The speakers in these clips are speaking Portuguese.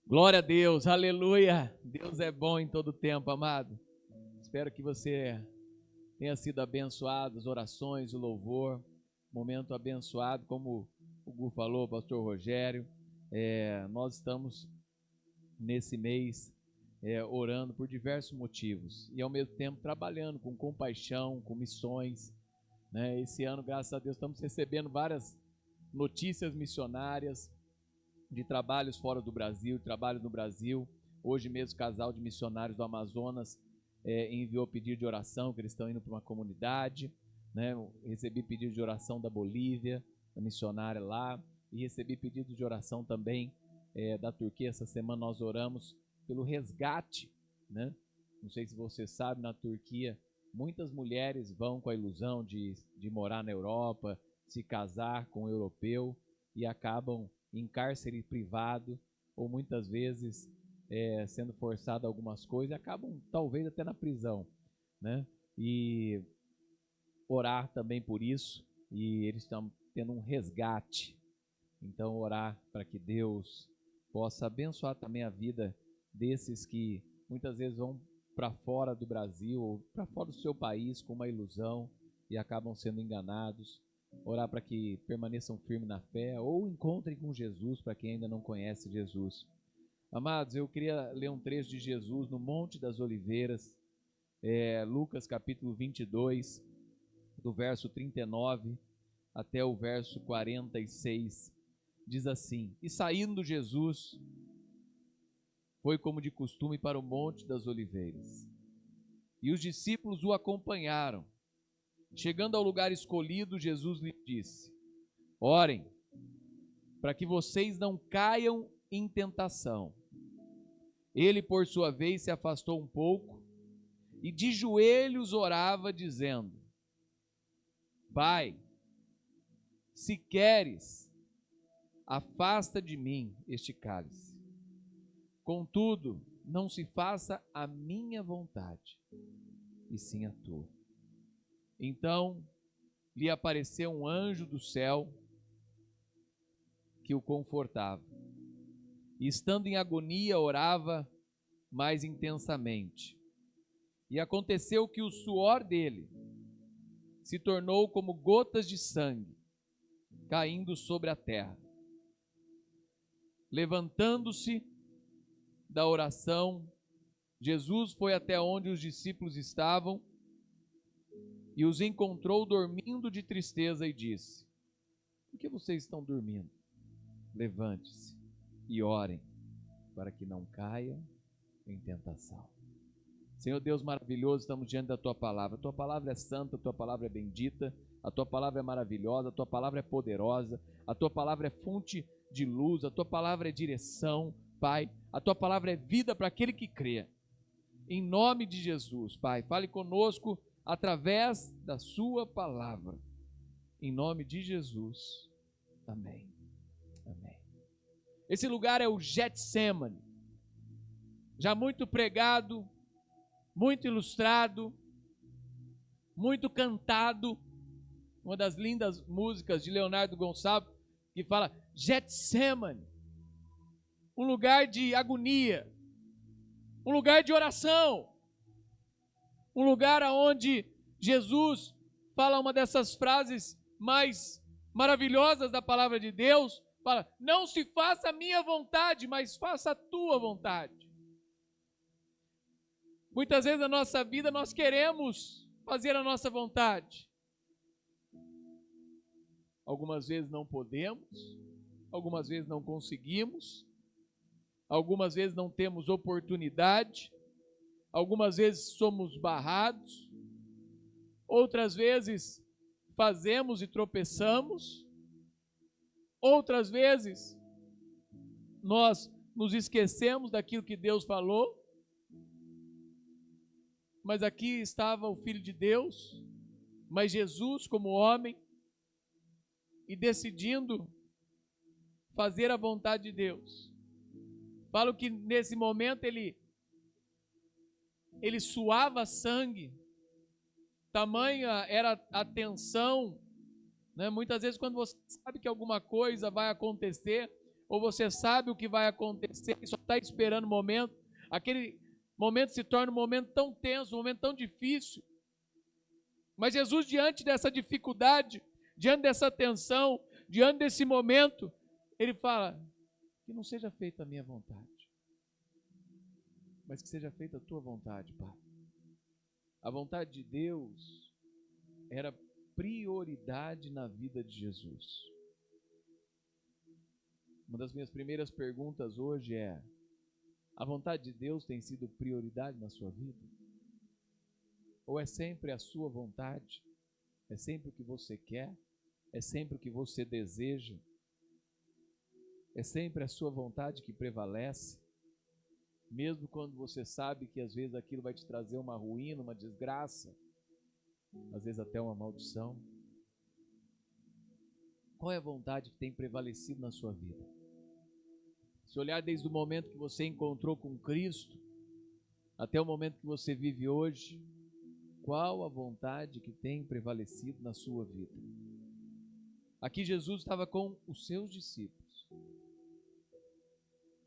Glória a Deus, aleluia. Deus é bom em todo tempo, amado. Espero que você tenha sido abençoado, as orações, o louvor, momento abençoado, como o Gu falou, pastor Rogério. Nós estamos nesse mês orando por diversos motivos e ao mesmo tempo trabalhando com compaixão, com missões, né? Esse ano, graças a Deus, estamos recebendo várias notícias missionárias, de trabalhos fora do Brasil, trabalhos no Brasil. Hoje mesmo o casal de missionários do Amazonas enviou pedido de oração, que eles estão indo para uma comunidade, né? Recebi pedido de oração da Bolívia, da missionária lá, e recebi pedido de oração também da Turquia. Essa semana nós oramos pelo resgate, né? Não sei se você sabe, na Turquia muitas mulheres vão com a ilusão de morar na Europa, se casar com um europeu e acabam em cárcere privado, ou muitas vezes sendo forçado a algumas coisas, e acabam talvez até na prisão, né? E orar também por isso, e eles estão tendo um resgate. Então orar para que Deus possa abençoar também a vida desses que muitas vezes vão para fora do Brasil, ou para fora do seu país com uma ilusão e acabam sendo enganados. Orar para que permaneçam firmes na fé ou encontrem com Jesus, para quem ainda não conhece Jesus. Amados, eu queria ler um trecho de Jesus no Monte das Oliveiras, Lucas capítulo 22, do verso 39 até o verso 46. Diz assim: E saindo Jesus, foi como de costume para o Monte das Oliveiras, e os discípulos o acompanharam. Chegando ao lugar escolhido, Jesus lhe disse: Orem, para que vocês não caiam em tentação. Ele, por sua vez, se afastou um pouco e de joelhos orava, dizendo: Pai, se queres, afasta de mim este cálice. Contudo, não se faça a minha vontade, e sim a tua. Então lhe apareceu um anjo do céu que o confortava. E estando em agonia, orava mais intensamente. E aconteceu que o suor dele se tornou como gotas de sangue caindo sobre a terra. Levantando-se da oração, Jesus foi até onde os discípulos estavam e os encontrou dormindo de tristeza e disse: Por que vocês estão dormindo? Levante-se e orem, para que não caiam em tentação. Senhor Deus maravilhoso, estamos diante da Tua palavra. A Tua palavra é santa, a Tua palavra é bendita, a Tua palavra é maravilhosa, a Tua palavra é poderosa, a Tua palavra é fonte de luz, a Tua palavra é direção, Pai. A Tua palavra é vida para aquele que crê. Em nome de Jesus, Pai, fale conosco através da Sua palavra. Em nome de Jesus. Amém. Amém. Esse lugar é o Getsemane, já muito pregado, muito ilustrado, muito cantado. Uma das lindas músicas de Leonardo Gonçalves que fala Getsemane, um lugar de agonia, um lugar de oração, um lugar onde Jesus fala uma dessas frases mais maravilhosas da palavra de Deus. Fala: não se faça a minha vontade, mas faça a tua vontade. Muitas vezes na nossa vida nós queremos fazer a nossa vontade. Algumas vezes não podemos, algumas vezes não conseguimos, algumas vezes não temos oportunidade, algumas vezes somos barrados, outras vezes fazemos e tropeçamos, outras vezes nós nos esquecemos daquilo que Deus falou. Mas aqui estava o Filho de Deus, mas Jesus como homem, e decidindo fazer a vontade de Deus. Falo que nesse momento ele suava sangue, tamanha era a tensão, né? Muitas vezes quando você sabe que alguma coisa vai acontecer, ou você sabe o que vai acontecer e só está esperando o momento, aquele momento se torna um momento tão tenso, um momento tão difícil. Mas Jesus, diante dessa dificuldade, diante dessa tensão, diante desse momento, ele fala: que não seja feita a minha vontade, mas que seja feita a tua vontade, Pai. A vontade de Deus era prioridade na vida de Jesus. Uma das minhas primeiras perguntas hoje é: a vontade de Deus tem sido prioridade na sua vida? Ou é sempre a sua vontade? É sempre o que você quer? É sempre o que você deseja? É sempre a sua vontade que prevalece? Mesmo quando você sabe que às vezes aquilo vai te trazer uma ruína, uma desgraça, às vezes até uma maldição. Qual é a vontade que tem prevalecido na sua vida? Se olhar desde o momento que você encontrou com Cristo até o momento que você vive hoje, qual a vontade que tem prevalecido na sua vida? Aqui Jesus estava com os seus discípulos,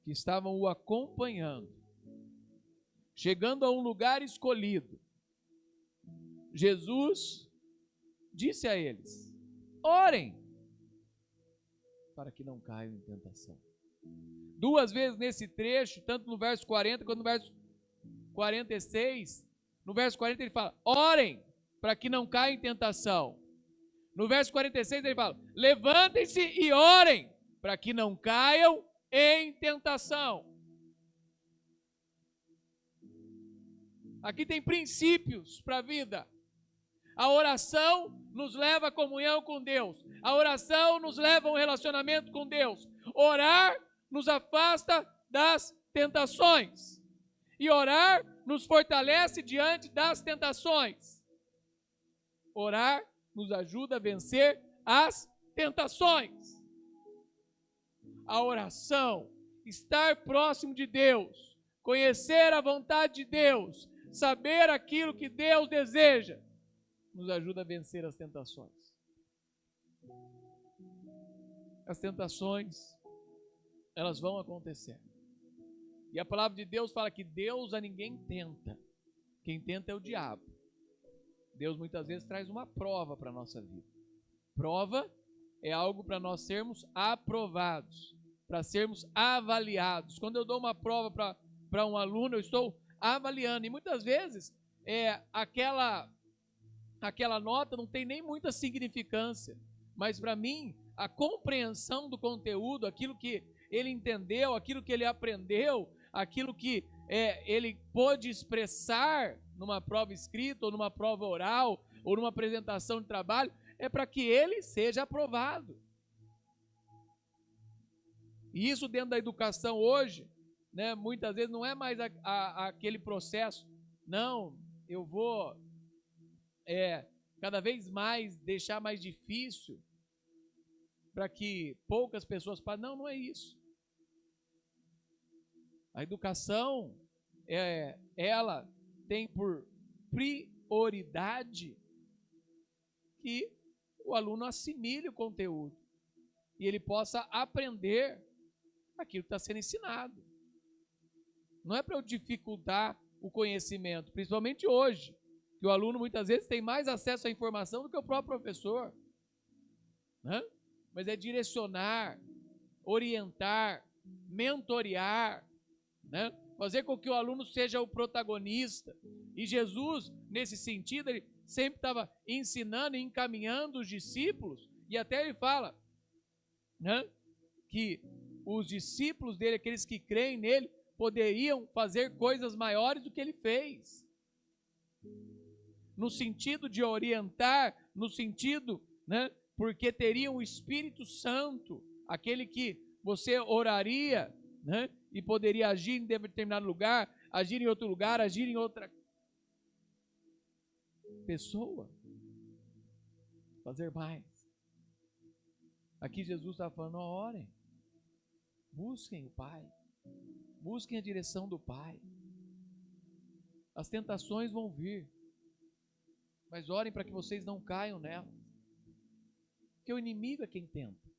que estavam o acompanhando, chegando a um lugar escolhido. Jesus disse a eles: orem, para que não caiam em tentação. Duas vezes nesse trecho, tanto no verso 40 quanto no verso 46, no verso 40 ele fala: orem, para que não caiam em tentação. No verso 46 ele fala: levantem-se e orem, para que não caiam em tentação. Aqui tem princípios para a vida. A oração nos leva à comunhão com Deus. A oração nos leva a um relacionamento com Deus. Orar nos afasta das tentações. E orar nos fortalece diante das tentações. Orar nos ajuda a vencer as tentações. A oração, estar próximo de Deus, conhecer a vontade de Deus, saber aquilo que Deus deseja, nos ajuda a vencer as tentações. As tentações, elas vão acontecer. E a palavra de Deus fala que Deus a ninguém tenta. Quem tenta é o diabo. Deus muitas vezes traz uma prova para a nossa vida. Prova é algo para nós sermos aprovados, para sermos avaliados. Quando eu dou uma prova para um aluno, eu estou avaliando. E muitas vezes aquela nota não tem nem muita significância. Mas para mim, a compreensão do conteúdo, aquilo que ele entendeu, aquilo que ele aprendeu, aquilo que ele pôde expressar numa prova escrita, ou numa prova oral, ou numa apresentação de trabalho, é para que ele seja aprovado. E isso dentro da educação hoje, né, muitas vezes não é mais aquele processo. Não, eu vou cada vez mais deixar mais difícil para que poucas pessoas passem. Não, não é isso. A educação, ela tem por prioridade que o aluno assimile o conteúdo e ele possa aprender aquilo que está sendo ensinado. Não é para eu dificultar o conhecimento, principalmente hoje, que o aluno muitas vezes tem mais acesso à informação do que o próprio professor, né? Mas é direcionar, orientar, mentorear, né? Fazer com que o aluno seja o protagonista. E Jesus, nesse sentido, ele sempre estava ensinando e encaminhando os discípulos, e até ele fala, né, que os discípulos dele, aqueles que creem nele, poderiam fazer coisas maiores do que ele fez. No sentido de orientar, no sentido, né, porque teriam o Espírito Santo, aquele que você oraria, né, e poderia agir em determinado lugar, agir em outro lugar, agir em outra pessoa, fazer mais. Aqui Jesus está falando: orem, busquem o Pai, busquem a direção do Pai. As tentações vão vir, mas orem para que vocês não caiam nelas, porque o inimigo é quem tenta.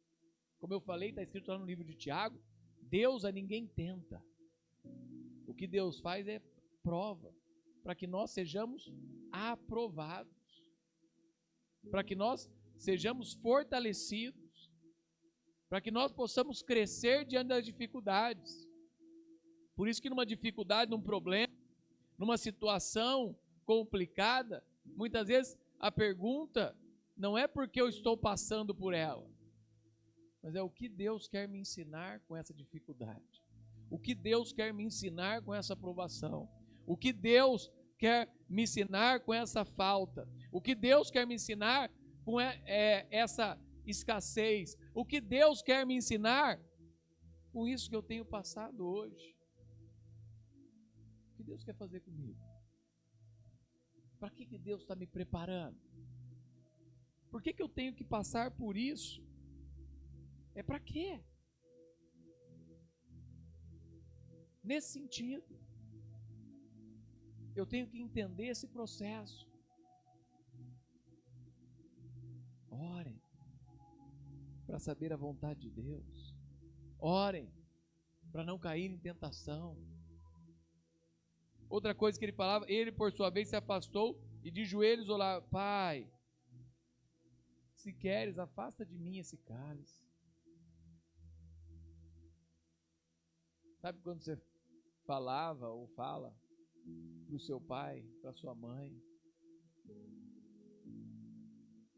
Como eu falei, está escrito lá no livro de Tiago, Deus a ninguém tenta. O que Deus faz é prova, para que nós sejamos aprovados, para que nós sejamos fortalecidos, para que nós possamos crescer diante das dificuldades. Por isso que numa dificuldade, num problema, numa situação complicada, muitas vezes a pergunta não é porque eu estou passando por ela, mas é o que Deus quer me ensinar com essa dificuldade. O que Deus quer me ensinar com essa provação. O que Deus quer me ensinar com essa falta. O que Deus quer me ensinar com essa escassez. O que Deus quer me ensinar com isso que eu tenho passado hoje. O que Deus quer fazer comigo? Para que Deus está me preparando? Por que eu tenho que passar por isso? É para quê? Nesse sentido, eu tenho que entender esse processo. Orem para saber a vontade de Deus. Orem para não cair em tentação. Outra coisa que ele falava, ele por sua vez se afastou e de joelhos orava: Pai, se queres, afasta de mim esse cálice. Sabe quando você falava ou fala para o seu pai, para sua mãe: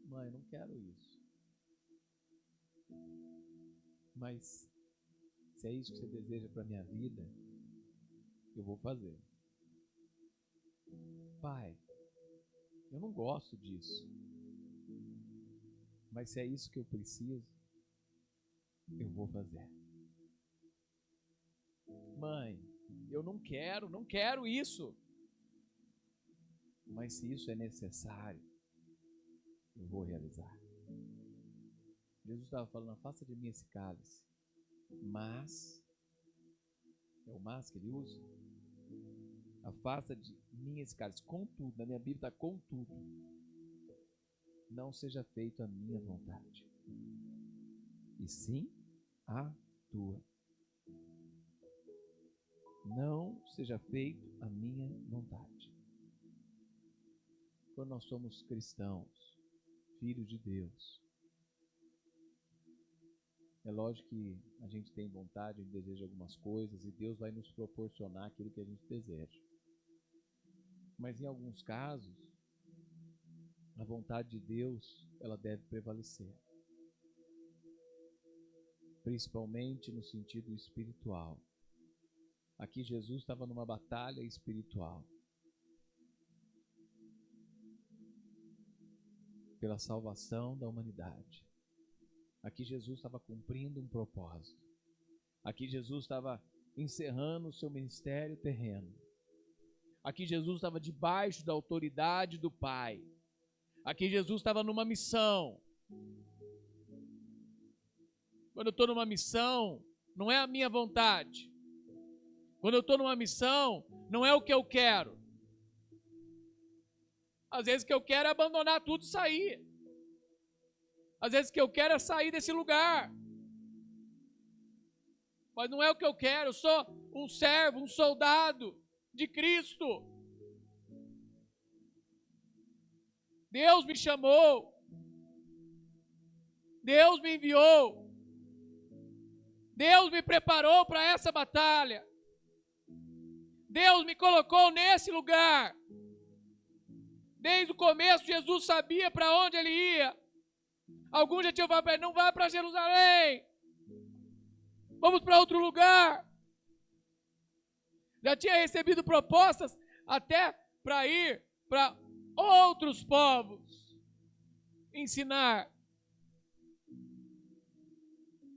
mãe, não quero isso, mas se é isso que você deseja para a minha vida, eu vou fazer. Pai, eu não gosto disso, mas se é isso que eu preciso, eu vou fazer. Mãe, eu não quero isso, mas se isso é necessário, eu vou realizar. Jesus estava falando: afasta de mim esse cálice, mas, é o mas que ele usa, afasta de mim esse cálice, contudo, na minha Bíblia está contudo, não seja feito a minha vontade, e sim a tua. Não seja feito a minha vontade. Quando nós somos cristãos, filhos de Deus, é lógico que a gente tem vontade, a gente deseja algumas coisas e Deus vai nos proporcionar aquilo que a gente deseja. Mas em alguns casos, a vontade de Deus, ela deve prevalecer. Principalmente no sentido espiritual. Aqui Jesus estava numa batalha espiritual. Pela salvação da humanidade. Aqui Jesus estava cumprindo um propósito. Aqui Jesus estava encerrando o seu ministério terreno. Aqui Jesus estava debaixo da autoridade do Pai. Aqui Jesus estava numa missão. Quando eu estou numa missão, não é a minha vontade. Quando eu estou numa missão, não é o que eu quero. Às vezes o que eu quero é abandonar tudo e sair. Às vezes o que eu quero é sair desse lugar. Mas não é o que eu quero. Eu sou um servo, um soldado de Cristo. Deus me chamou. Deus me enviou. Deus me preparou para essa batalha. Deus me colocou nesse lugar. Desde o começo, Jesus sabia para onde ele ia. Alguns já tinham falado para ele: não vá para Jerusalém. Vamos para outro lugar. Já tinha recebido propostas até para ir para outros povos ensinar.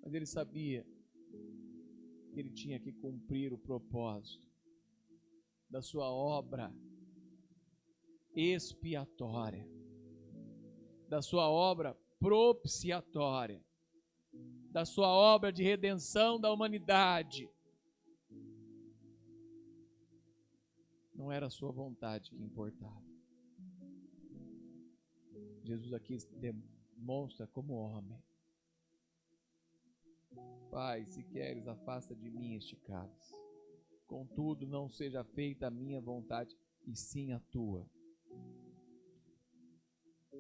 Mas ele sabia que ele tinha que cumprir o propósito da sua obra expiatória, da sua obra propiciatória, da sua obra de redenção da humanidade. Não era a sua vontade que importava. Jesus aqui demonstra como homem Pai, se queres, afasta de mim este cálice. Contudo, não seja feita a minha vontade, e sim a tua.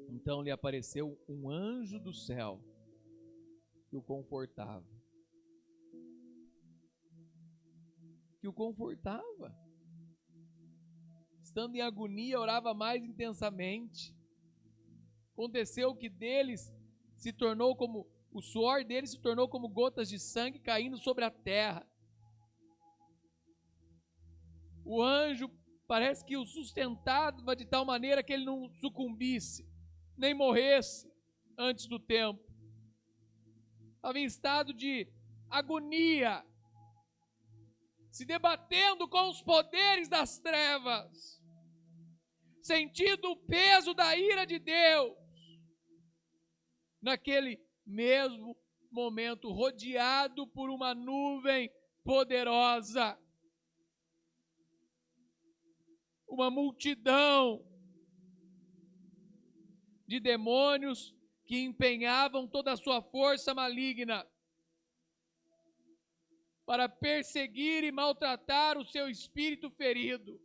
Então lhe apareceu um anjo do céu que o confortava. Estando em agonia, orava mais intensamente. Aconteceu que o suor deles se tornou como gotas de sangue caindo sobre a terra. O anjo parece que o sustentava de tal maneira que ele não sucumbisse, nem morresse antes do tempo. Estava em estado de agonia, se debatendo com os poderes das trevas, sentindo o peso da ira de Deus. Naquele mesmo momento, rodeado por uma nuvem poderosa, uma multidão de demônios que empenhavam toda a sua força maligna para perseguir e maltratar o seu espírito ferido.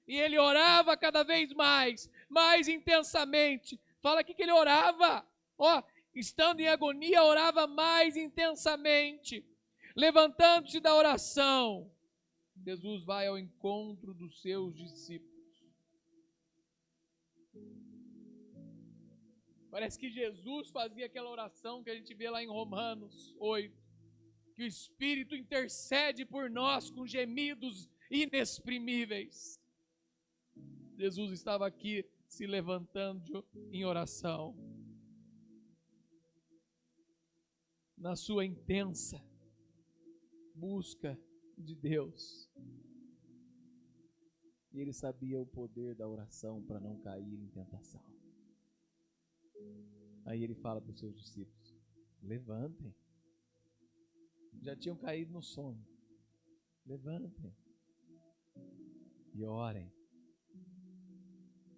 E ele orava cada vez mais intensamente. Fala aqui que ele orava, estando em agonia, orava mais intensamente. Levantando-se da oração, Jesus vai ao encontro dos seus discípulos. Parece que Jesus fazia aquela oração que a gente vê lá em Romanos 8, que o Espírito intercede por nós com gemidos inexprimíveis. Jesus estava aqui se levantando em oração, na sua intensa busca de Deus. E ele sabia o poder da oração para não cair em tentação. Aí ele fala para os seus discípulos: levantem. Já tinham caído no sono. Levantem e orem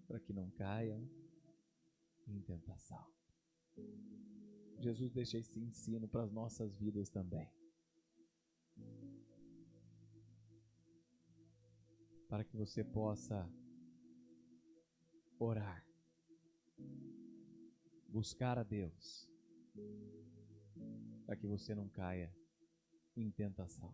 para que não caiam em tentação. Jesus deixa esse ensino para as nossas vidas também, para que você possa orar, buscar a Deus, para que você não caia em tentação.